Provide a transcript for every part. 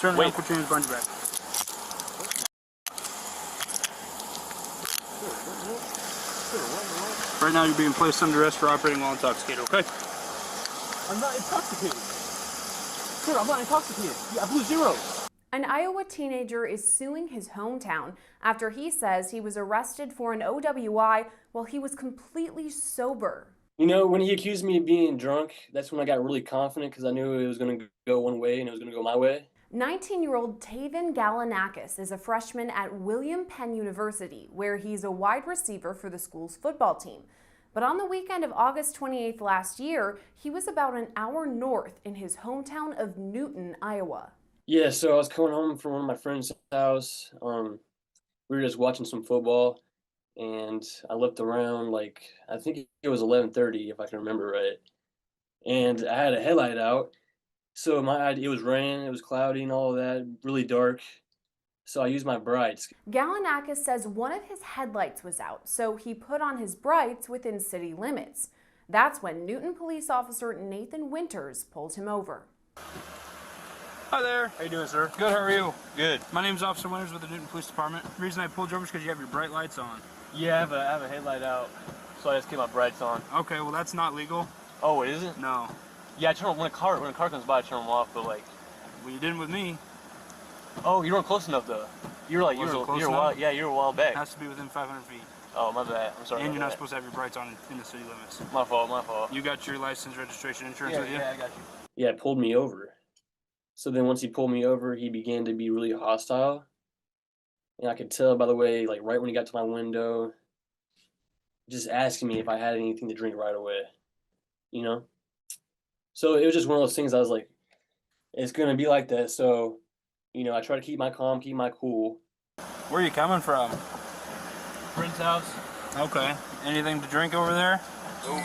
Turn around, put your hands behind your back. Right now, you're being placed under arrest for operating while intoxicated, okay? I'm not intoxicated. Sir, I'm not intoxicated. I blew zeros. An Iowa teenager is suing his hometown after he says he was arrested for an OWI while he was completely sober. You know, when he accused me of being drunk, that's when I got really confident because I knew it was going to go one way and it was going to go my way. 19-year-old Taven Galanakis is a freshman at William Penn University, where he's a wide receiver for the school's football team. But on the weekend of August 28th last year, he was about an hour north in his hometown of Newton, Iowa. Yeah, so I was coming home from one of my friend's house. We were just watching some football, and I looked around, like, I think it was 11:30, if I can remember right. And I had a headlight out. So it was raining, it was cloudy and all of that, really dark. So I used my brights. Galanakis says one of his headlights was out, so he put on his brights within city limits. That's when Newton police officer Nathan Winters pulled him over. Hi there. How you doing, sir? Good, how are you? Good. My name's Officer Winters with the Newton Police Department. The reason I pulled you over is because you have your bright lights on. Yeah, I have a headlight out, so I just keep my brights on. Okay, well that's not legal. Oh, it isn't? No. Yeah, I turn when a car comes by, I turn them off. But like, Well, you didn't with me. oh, you weren't close enough though. You were like, you were a while, yeah, you were a while back. It has to be within 500 feet. Oh, my bad. I'm sorry. And you're not supposed to have your brights on in the city limits. My fault. My fault. You got your license, registration, insurance Yeah, with you? yeah, I got you. Yeah, it pulled me over. So then once he pulled me over, he began to be really hostile. And I could tell by the way, like right when he got to my window, just asking me if I had anything to drink right away, you know? So it was just one of those things I was like, it's going to be like that. So, you know, I try to keep my calm, keep my cool. Where are you coming from? Friend's house. Okay. Anything to drink over there? Nope.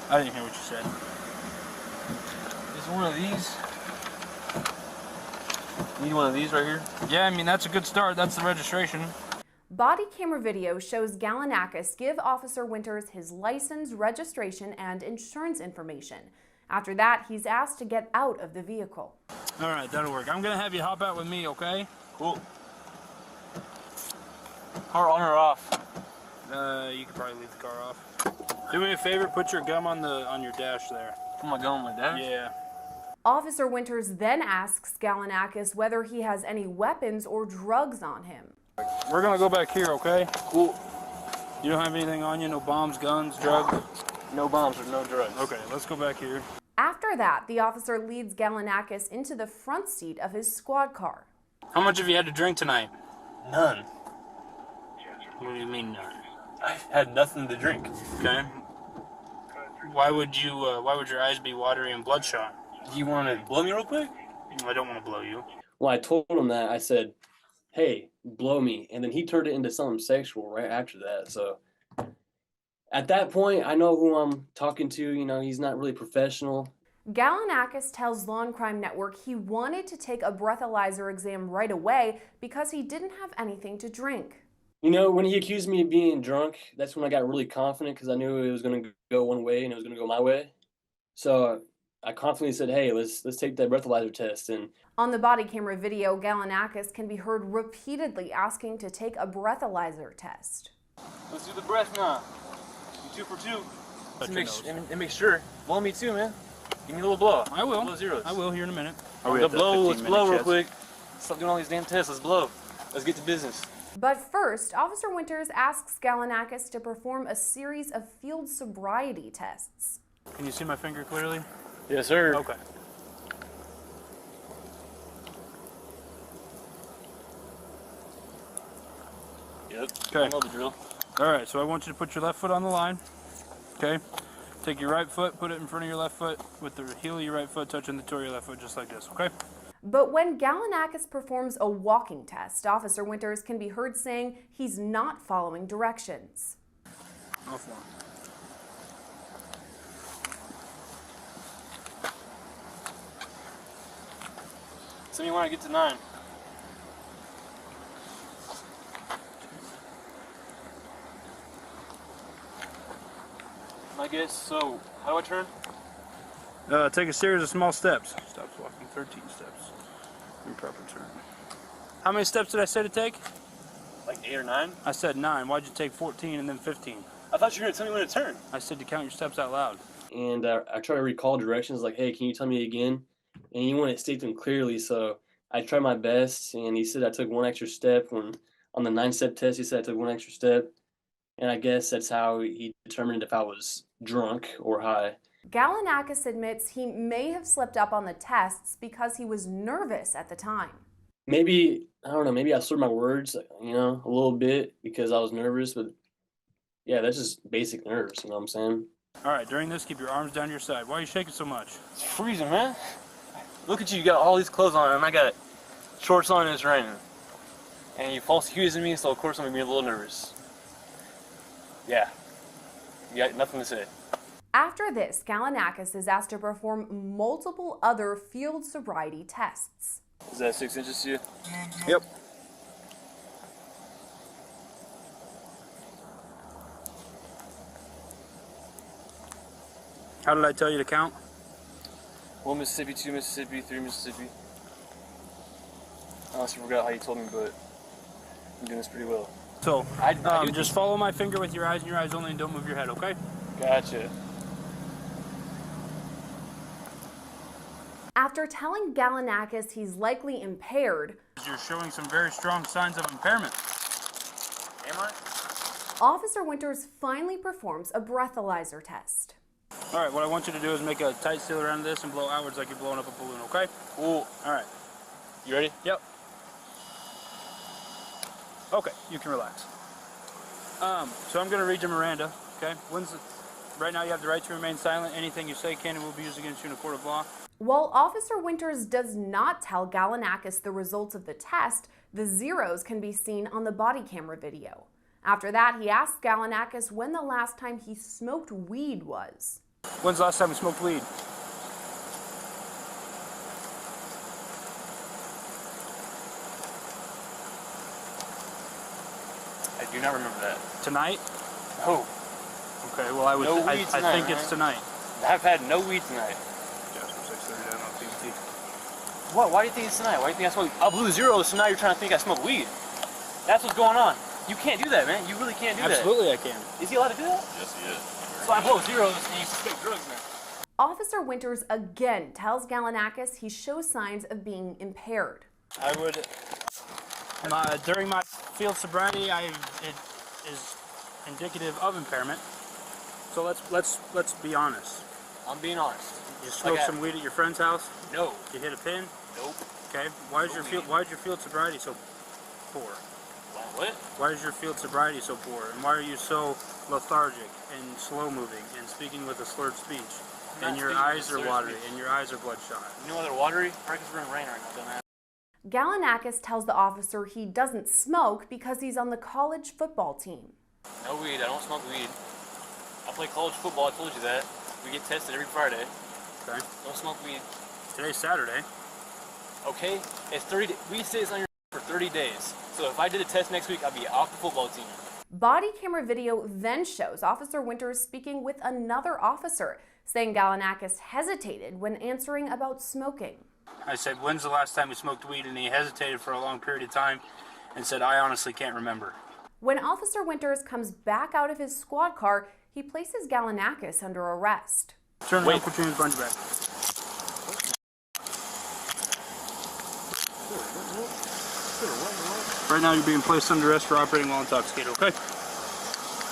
I didn't hear what you said. Is one of these? Need one of these right here? Yeah, I mean, that's a good start. That's the registration. Body camera video shows Galanakis give Officer Winters his license, registration, and insurance information. After that, he's asked to get out of the vehicle. All right, that'll work. I'm going to have you hop out with me, okay? Cool. Car on or off? You could probably leave the car off. Do me a favor, put your gum on your dash there. Put my gum on my dash? Yeah. Officer Winters then asks Galanakis whether he has any weapons or drugs on him. We're going to go back here, okay? Cool. You don't have anything on you? No bombs, guns, drugs? No bombs or no drugs. Okay, let's go back here. After that, the officer leads Galanakis into the front seat of his squad car. How much have you had to drink tonight? None. What do you mean none? I had nothing to drink. Okay. Why would your eyes be watery and bloodshot? Do you want to blow me real quick? I don't want to blow you. Well, I told him that. I said, hey, blow me. And then he turned it into something sexual right after that. So at that point, I know who I'm talking to. You know, he's not really professional. Galanakis tells Law and Crime Network he wanted to take a breathalyzer exam right away because he didn't have anything to drink. You know, when he accused me of being drunk, that's when I got really confident because I knew it was going to go one way and it was going to go my way. So I confidently said, hey, let's take that breathalyzer test. And on the body camera video, Galanakis can be heard repeatedly asking to take a breathalyzer test. Let's do the breath now. 2 for 2. And make sure. Blow me too, man. Give me a little blow. I will. Blow zeros. I will here in a minute. Let's blow real quick. Stop doing all these damn tests. Let's blow. Let's get to business. But first, Officer Winters asks Galanakis to perform a series of field sobriety tests. Can you see my finger clearly? Yes, sir. Okay. Yep. Okay. I know the drill. All right, so I want you to put your left foot on the line. Okay. Take your right foot, put it in front of your left foot, with the heel of your right foot touching the toe of your left foot, just like this, okay? But when Galanakis performs a walking test, Officer Winters can be heard saying he's not following directions. Off one. Tell me when I get to 9. I guess so. How do I turn? Take a series of small steps. Stops walking 13 steps in proper turn. How many steps did I say to take? Like 8 or 9? I said 9. Why'd you take 14 and then 15? I thought you were going to tell me when to turn. I said to count your steps out loud. And I try to recall directions like, hey, can you tell me again? And he wouldn't state them clearly, so I tried my best, and he said I took one extra step. When on the 9-step test, he said I took one extra step, and I guess that's how he determined if I was drunk or high. Galanakis admits he may have slipped up on the tests because he was nervous at the time. Maybe, I don't know, maybe I slurred my words, a little bit because I was nervous, but yeah, that's just basic nerves, you know what I'm saying? All right, during this, keep your arms down your side. Why are you shaking so much? It's freezing, man. Look at you, you got all these clothes on, and I got shorts on and it's raining. And you false accusing me, so of course I'm gonna be a little nervous. Yeah. You got nothing to say. After this, Galanakis is asked to perform multiple other field sobriety tests. Is that 6 inches to you? Yep. How did I tell you to count? 1 Mississippi, 2 Mississippi, 3 Mississippi. I honestly forgot how you told me, but I'm doing this pretty well. So, I just follow my finger with your eyes and your eyes only and don't move your head, okay? Gotcha. After telling Galanakis he's likely impaired, You're showing some very strong signs of impairment. Am I? Officer Winters finally performs a breathalyzer test. All right, what I want you to do is make a tight seal around this and blow outwards like you're blowing up a balloon, okay? Cool. All right. You ready? Yep. Okay, you can relax. So I'm going to read you Miranda, okay? Right now you have the right to remain silent. Anything you say can and will be used against you in a court of law. While Officer Winters does not tell Galanakis the results of the test, the zeros can be seen on the body camera video. After that, he asks Galanakis when the last time he smoked weed was. When's the last time you smoked weed? I do not remember that. Tonight? No. Okay, well I weed tonight, think it's tonight. I've had no weed tonight. Jasper 6:30 down on PVT. What? Why do you think it's tonight? Why do you think I smoke? I blew zeros, so now you're trying to think I smoke weed. That's what's going on. You can't do that, man. You really can't do Absolutely I can. that. Is he allowed to do that? Yes, he is. So I blow zeros and you suspect drugs, man. Officer Winters again tells Galanakis he shows signs of being impaired. I would. During my field sobriety, it is indicative of impairment. So let's be honest. I'm being honest. You smoked some weed at your friend's house. No. You hit a pin. Nope. Okay. Why is your field sobriety so poor? What? Why is your field sobriety so poor? And why are you so lethargic and slow moving and speaking with a slurred speech? And your eyes are watery and your eyes are bloodshot. You know why they're watery? Probably because we're in rain right now, dumbass. Galanakis tells the officer he doesn't smoke because he's on the college football team. No weed. I don't smoke weed. I play college football. I told you that. We get tested every Friday. Okay. Don't smoke weed. Today's Saturday. Okay? It's 30. We say it's on your for 30 days. So if I did a test next week, I'd be off the football team. Body camera video then shows Officer Winters speaking with another officer, saying Galanakis hesitated when answering about smoking. I said, when's the last time you smoked weed? And he hesitated for a long period of time and said, I honestly can't remember. When Officer Winters comes back out of his squad car, he places Galanakis under arrest. Turn around, put your hands behind your back. Right now you're being placed under arrest for operating while intoxicated, okay?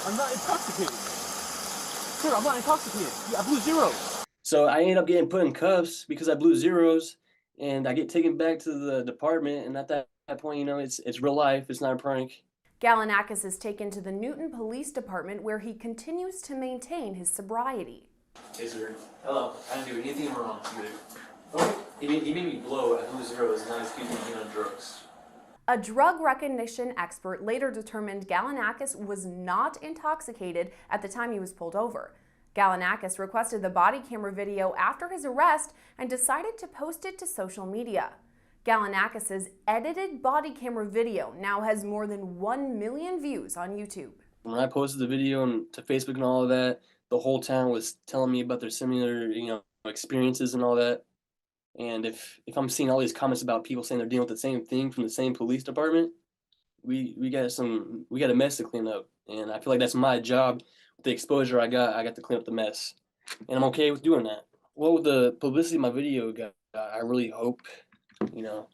I'm not intoxicated. Sir, I'm not intoxicated. I blew zeros. So I ended up getting put in cuffs because I blew zeros, and I get taken back to the department, and at that point, it's real life. It's not a prank. Galanakis is taken to the Newton Police Department where he continues to maintain his sobriety. Hey, sir. Hello. I didn't do anything wrong either. Oh, he made me blow. I blew zeros, and now he's accusing me of drugs. A drug recognition expert later determined Galanakis was not intoxicated at the time he was pulled over. Galanakis requested the body camera video after his arrest and decided to post it to social media. Galanakis' edited body camera video now has more than 1 million views on YouTube. When I posted the video to Facebook and all of that, the whole town was telling me about their similar, experiences and all that. And if I'm seeing all these comments about people saying they're dealing with the same thing from the same police department, we got a mess to clean up. And I feel like that's my job. With the exposure I got to clean up the mess. And I'm okay with doing that. Well, with the publicity my video got, I really hope, you know,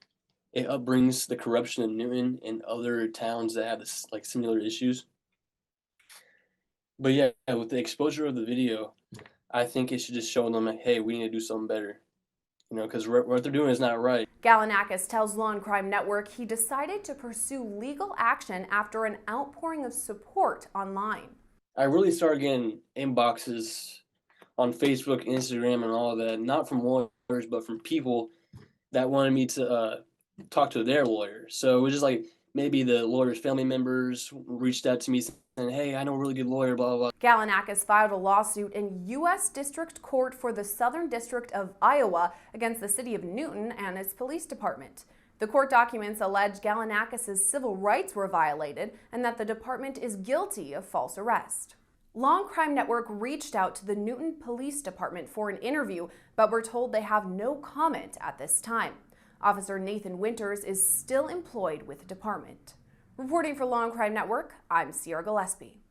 it upbrings the corruption in Newton and other towns that have this like similar issues. But yeah, with the exposure of the video, I think it should just show them like, hey, we need to do something better. You know, because what they're doing is not right. Galanakis tells Law and Crime Network he decided to pursue legal action after an outpouring of support online. I really started getting inboxes on Facebook, Instagram, and all of that, not from lawyers, but from people that wanted me to talk to their lawyer. So it was just like maybe the lawyer's family members reached out to me saying, hey, I know a really good lawyer, blah, blah, blah. Galanakis filed a lawsuit in U.S. District Court for the Southern District of Iowa against the city of Newton and its police department. The court documents allege Galanakis' civil rights were violated and that the department is guilty of false arrest. Law and Crime Network reached out to the Newton Police Department for an interview, but were told they have no comment at this time. Officer Nathan Winters is still employed with the department. Reporting for Law and Crime Network, I'm Sierra Gillespie.